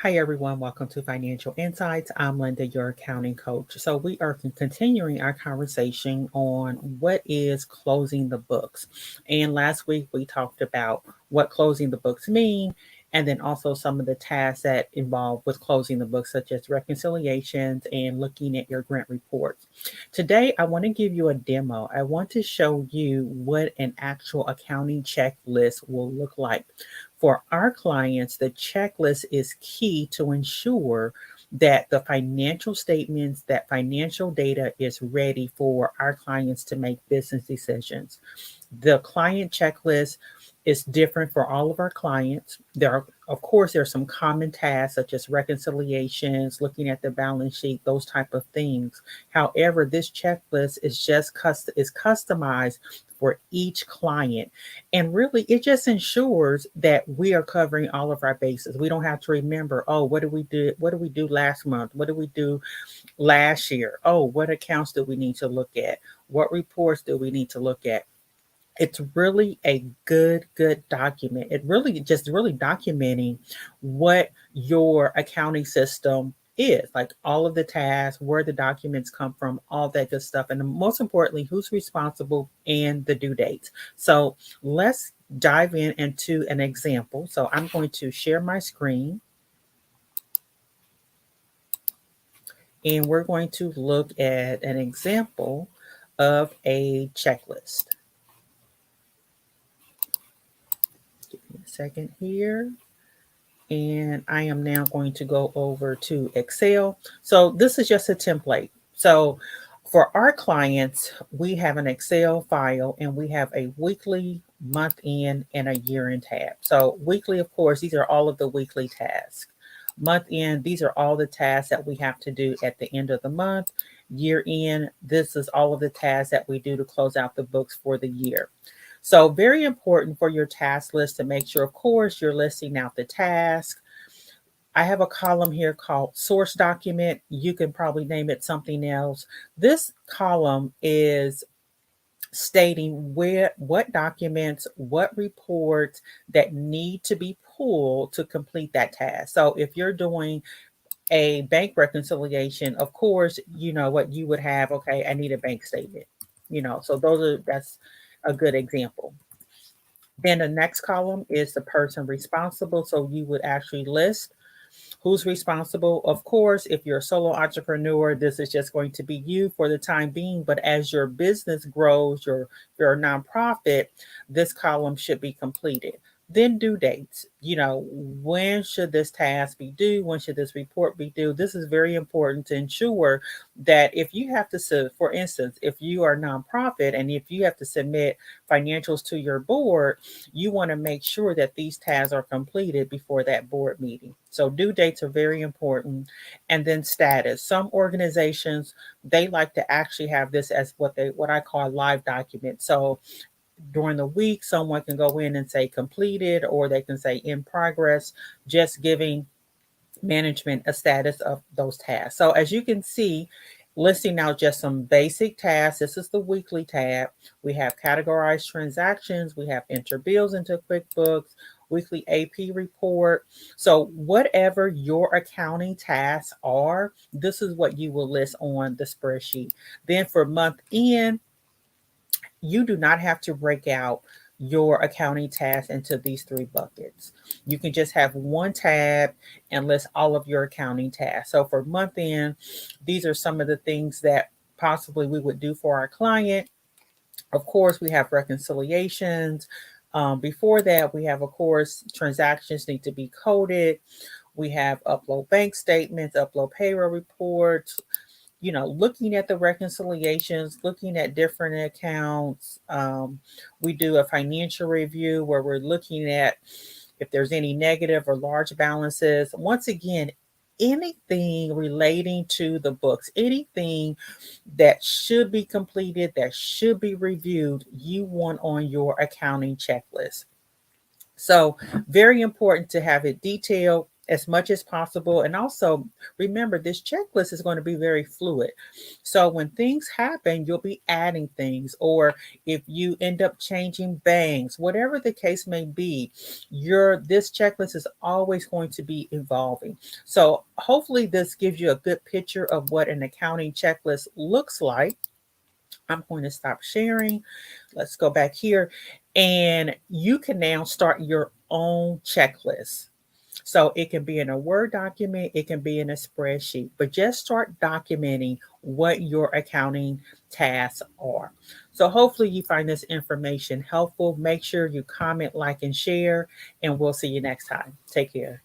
Hi, everyone. Welcome to Financial Insights. I'm Linda, your accounting coach. So, we are continuing our conversation on what is closing the books. And last week, we talked about what closing the books mean, and then also some of the tasks that involve with closing the books, such as reconciliations and looking at your grant reports. Today, I want to give you a demo. I want to show you what an actual accounting checklist will look like. For our clients, the checklist is key to ensure that the financial statements, that financial data is ready for our clients to make business decisions. The client checklist is different for all of our clients. Of course, there are some common tasks such as reconciliations, looking at the balance sheet, those type of things. However, this checklist is customized for each client, and really, it just ensures that we are covering all of our bases. We don't have to remember, oh, what did we do? What did we do last month? What did we do last year? Oh, what accounts do we need to look at? What reports do we need to look at? It's really a good document. It really just really documenting what your accounting system is, like all of the tasks, where the documents come from, all that good stuff, and most importantly, who's responsible and the due dates. So let's dive into an example. So I'm going to share my screen, and we're going to look at an example of a checklist. Give me a second here. And I am now going to go over to Excel. So this is just a template. So for our clients, we have an Excel file and we have a weekly, month end, and a year end tab. So weekly, of course, these are all of the weekly tasks. Month end, these are all the tasks that we have to do at the end of the month. Year end, this is all of the tasks that we do to close out the books for the year. So very important for your task list to make sure, of course, you're listing out the task. I have a column here called source document. You can probably name it something else. This column is stating what documents, what reports that need to be pulled to complete that task. So if you're doing a bank reconciliation, of course, you know what you would have. Okay, I need a bank statement. So that's a good example. Then the next column is the person responsible. So you would actually list who's responsible. Of course, if you're a solo entrepreneur, this is just going to be you for the time being. But as your business grows, you're a nonprofit, this column should be completed. Then due dates. When should this task be due? When should this report be due? This is very important to ensure that if you have to, for instance, if you are a nonprofit and if you have to submit financials to your board, you want to make sure that these tasks are completed before that board meeting. So due dates are very important. And then status. Some organizations, they like to actually have this as what I call a live document. So during the week, someone can go in and say completed, or they can say in progress, just giving management a status of those tasks. So as you can see, listing out just some basic tasks. This is the weekly tab. We have categorized transactions. We have enter bills into QuickBooks, weekly AP report. So whatever your accounting tasks are, this is what you will list on the spreadsheet. Then for month end, you do not have to break out your accounting tasks into these three buckets. You can just have one tab and list all of your accounting tasks. So for month end, these are some of the things that possibly we would do for our client. Of course, we have reconciliations. Before that, we have, of course, transactions need to be coded. We have upload bank statements, upload payroll reports, looking at the reconciliations, looking at different accounts. We do a financial review where we're looking at if there's any negative or large balances. Once again, anything relating to the books, anything that should be completed, that should be reviewed, you want on your accounting checklist. So very important to have it detailed. as much as possible. And also remember, this checklist is going to be very fluid. So when things happen, you'll be adding things, or if you end up changing banks, whatever the case may be, your this checklist is always going to be evolving. So hopefully this gives you a good picture of what an accounting checklist looks like. I'm going to stop sharing. Let's go back here, and you can now start your own checklist. So it can be in a Word document, it can be in a spreadsheet, but just start documenting what your accounting tasks are. So hopefully you find this information helpful. Make sure you comment, like, and share, and we'll see you next time. Take care.